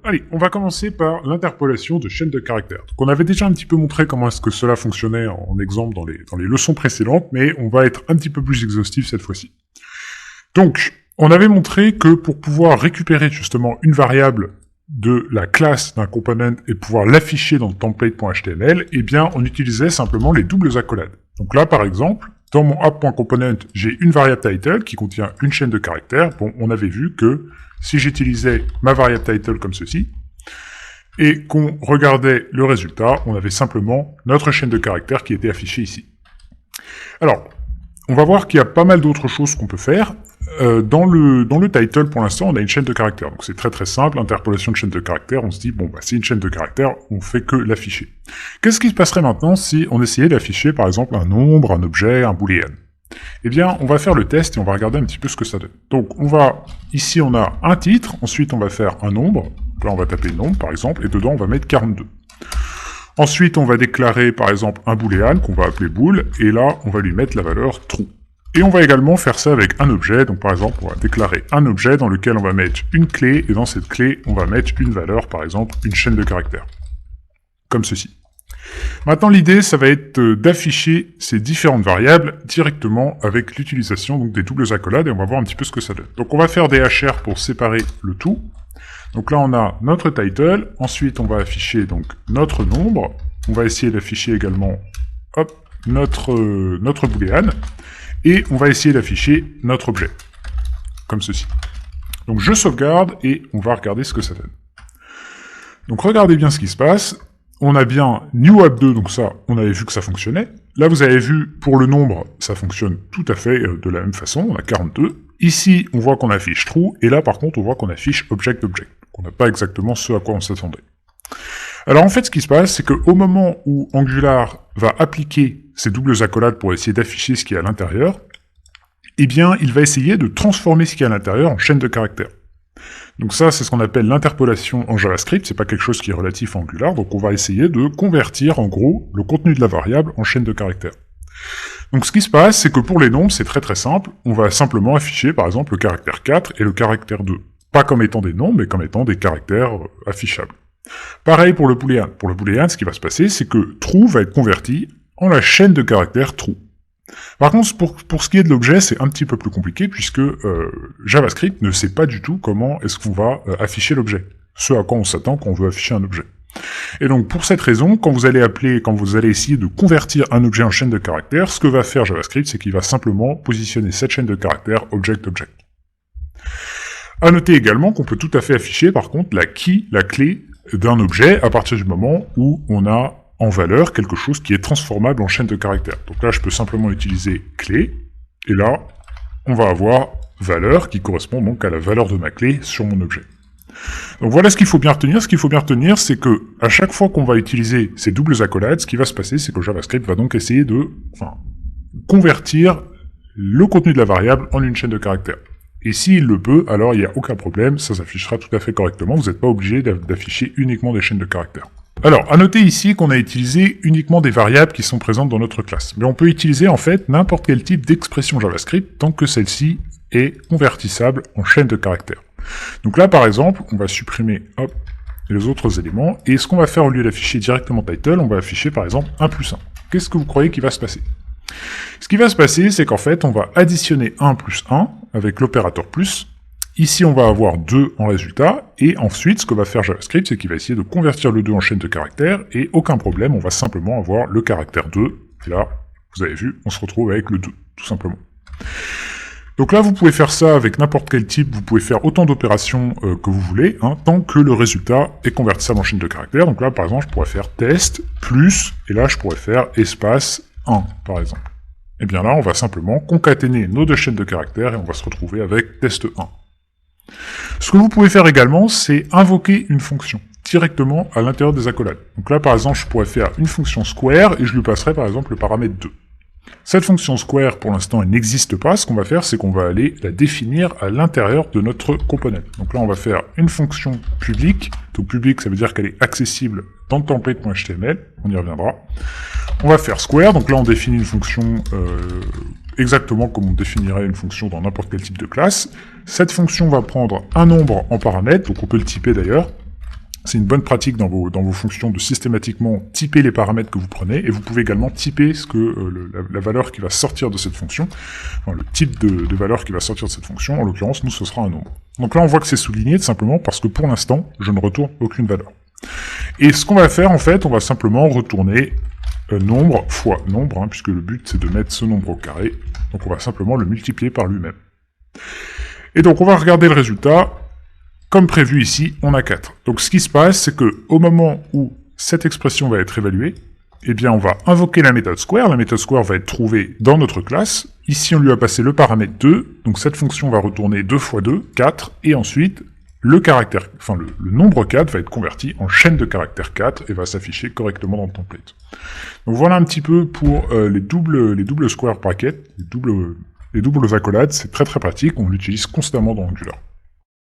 Allez, on va commencer par l'interpolation de chaînes de caractères. Donc, on avait déjà un petit peu montré comment est-ce que cela fonctionnait en exemple dans les leçons précédentes, mais on va être un petit peu plus exhaustif cette fois-ci. Donc, on avait montré que pour pouvoir récupérer justement une variable de la classe d'un component et pouvoir l'afficher dans le template.html, eh bien, on utilisait simplement les doubles accolades. Donc là, par exemple, dans mon app.component, j'ai une variable title qui contient une chaîne de caractères. Bon, on avait vu que si j'utilisais ma variable title comme ceci, et qu'on regardait le résultat, on avait simplement notre chaîne de caractères qui était affichée ici. Alors, on va voir qu'il y a pas mal d'autres choses qu'on peut faire. Dans le title, pour l'instant, on a une chaîne de caractères. Donc c'est très très simple, interpolation de chaîne de caractères, on se dit, bon, bah c'est une chaîne de caractères, on fait que l'afficher. Qu'est-ce qui se passerait maintenant si on essayait d'afficher, par exemple, un nombre, un objet, un booléen? Eh bien, on va faire le test et on va regarder un petit peu ce que ça donne. Donc, ici on a un titre, ensuite on va faire un nombre, là on va taper nombre par exemple, et dedans on va mettre 42. Ensuite on va déclarer par exemple un booléen qu'on va appeler bool, et là on va lui mettre la valeur true. Et on va également faire ça avec un objet, donc par exemple on va déclarer un objet dans lequel on va mettre une clé, et dans cette clé on va mettre une valeur, par exemple une chaîne de caractères. Comme ceci. Maintenant, l'idée, ça va être d'afficher ces différentes variables directement avec l'utilisation donc des doubles accolades, et on va voir un petit peu ce que ça donne. Donc, on va faire des HR pour séparer le tout. Donc là, on a notre title. Ensuite, on va afficher donc notre nombre. On va essayer d'afficher également, notre booléen. Et on va essayer d'afficher notre objet. Comme ceci. Donc, je sauvegarde et on va regarder ce que ça donne. Donc, regardez bien ce qui se passe. On a bien new app 2, donc ça, on avait vu que ça fonctionnait. Là, vous avez vu, pour le nombre, ça fonctionne tout à fait de la même façon, on a 42. Ici, on voit qu'on affiche true, et là, par contre, on voit qu'on affiche object. Donc, on n'a pas exactement ce à quoi on s'attendait. Alors, en fait, ce qui se passe, c'est qu'au moment où Angular va appliquer ces doubles accolades pour essayer d'afficher ce qui est à l'intérieur, eh bien, il va essayer de transformer ce qui est à l'intérieur en chaîne de caractères. Donc ça, c'est ce qu'on appelle l'interpolation en JavaScript, c'est pas quelque chose qui est relatif à Angular, donc on va essayer de convertir, en gros, le contenu de la variable en chaîne de caractères. Donc ce qui se passe, c'est que pour les nombres, c'est très très simple, on va simplement afficher, par exemple, le caractère 4 et le caractère 2. Pas comme étant des nombres, mais comme étant des caractères affichables. Pareil pour le booléen. Pour le booléen, ce qui va se passer, c'est que true va être converti en la chaîne de caractères true. Par contre, pour ce qui est de l'objet, c'est un petit peu plus compliqué, puisque JavaScript ne sait pas du tout comment est-ce qu'on va afficher l'objet. Ce à quoi on s'attend quand on veut afficher un objet. Et donc, pour cette raison, quand vous allez essayer de convertir un objet en chaîne de caractères, ce que va faire JavaScript, c'est qu'il va simplement positionner cette chaîne de caractères object. À noter également qu'on peut tout à fait afficher, par contre, la clé d'un objet, à partir du moment où on a en valeur quelque chose qui est transformable en chaîne de caractères. Donc là, je peux simplement utiliser clé, et là, on va avoir valeur qui correspond donc à la valeur de ma clé sur mon objet. Donc voilà ce qu'il faut bien retenir. Ce qu'il faut bien retenir, c'est que à chaque fois qu'on va utiliser ces doubles accolades, ce qui va se passer, c'est que JavaScript va donc essayer de convertir le contenu de la variable en une chaîne de caractères. Et s'il le peut, alors il n'y a aucun problème, ça s'affichera tout à fait correctement, vous n'êtes pas obligé d'afficher uniquement des chaînes de caractères. Alors, à noter ici qu'on a utilisé uniquement des variables qui sont présentes dans notre classe. Mais on peut utiliser en fait n'importe quel type d'expression JavaScript tant que celle-ci est convertissable en chaîne de caractères. Donc là, par exemple, on va supprimer les autres éléments, et ce qu'on va faire au lieu d'afficher directement title, on va afficher par exemple 1 plus 1. Qu'est-ce que vous croyez qu'il va se passer? Ce qui va se passer, c'est qu'en fait, on va additionner 1 plus 1 avec l'opérateur plus. Ici, on va avoir 2 en résultat, et ensuite, ce que va faire JavaScript, c'est qu'il va essayer de convertir le 2 en chaîne de caractères, et aucun problème, on va simplement avoir le caractère 2, et là, vous avez vu, on se retrouve avec le 2, tout simplement. Donc là, vous pouvez faire ça avec n'importe quel type, vous pouvez faire autant d'opérations que vous voulez, tant que le résultat est convertissable en chaîne de caractères. Donc là, par exemple, je pourrais faire test, plus, et là, je pourrais faire espace 1, par exemple. Et bien là, on va simplement concaténer nos deux chaînes de caractères, et on va se retrouver avec test 1. Ce que vous pouvez faire également, c'est invoquer une fonction directement à l'intérieur des accolades. Donc là, par exemple, je pourrais faire une fonction square et je lui passerai par exemple le paramètre 2. Cette fonction square, pour l'instant, elle n'existe pas. Ce qu'on va faire, c'est qu'on va aller la définir à l'intérieur de notre component. Donc là, on va faire une fonction publique. Donc publique, ça veut dire qu'elle est accessible dans le template.html. On y reviendra. On va faire square. Donc là, on définit une fonction exactement comme on définirait une fonction dans n'importe quel type de classe. Cette fonction va prendre un nombre en paramètre, donc on peut le typer d'ailleurs. C'est une bonne pratique dans vos fonctions de systématiquement typer les paramètres que vous prenez, et vous pouvez également typer ce que la valeur qui va sortir de cette fonction, enfin, le type de valeur qui va sortir de cette fonction. En l'occurrence, nous, ce sera un nombre. Donc là, on voit que c'est souligné, tout simplement parce que pour l'instant, je ne retourne aucune valeur. Et ce qu'on va faire, en fait, on va simplement retourner nombre fois nombre, hein, puisque le but, c'est de mettre ce nombre au carré. Donc on va simplement le multiplier par lui-même. Et donc, on va regarder le résultat. Comme prévu ici, on a 4. Donc ce qui se passe, c'est que au moment où cette expression va être évaluée, eh bien on va invoquer la méthode square. La méthode square va être trouvée dans notre classe. Ici, on lui a passé le paramètre 2. Donc cette fonction va retourner 2 fois 2, 4. Et ensuite, le nombre 4 va être converti en chaîne de caractères 4 et va s'afficher correctement dans le template. Donc voilà un petit peu pour les doubles square brackets, les doubles accolades. C'est très très pratique. On l'utilise constamment dans Angular.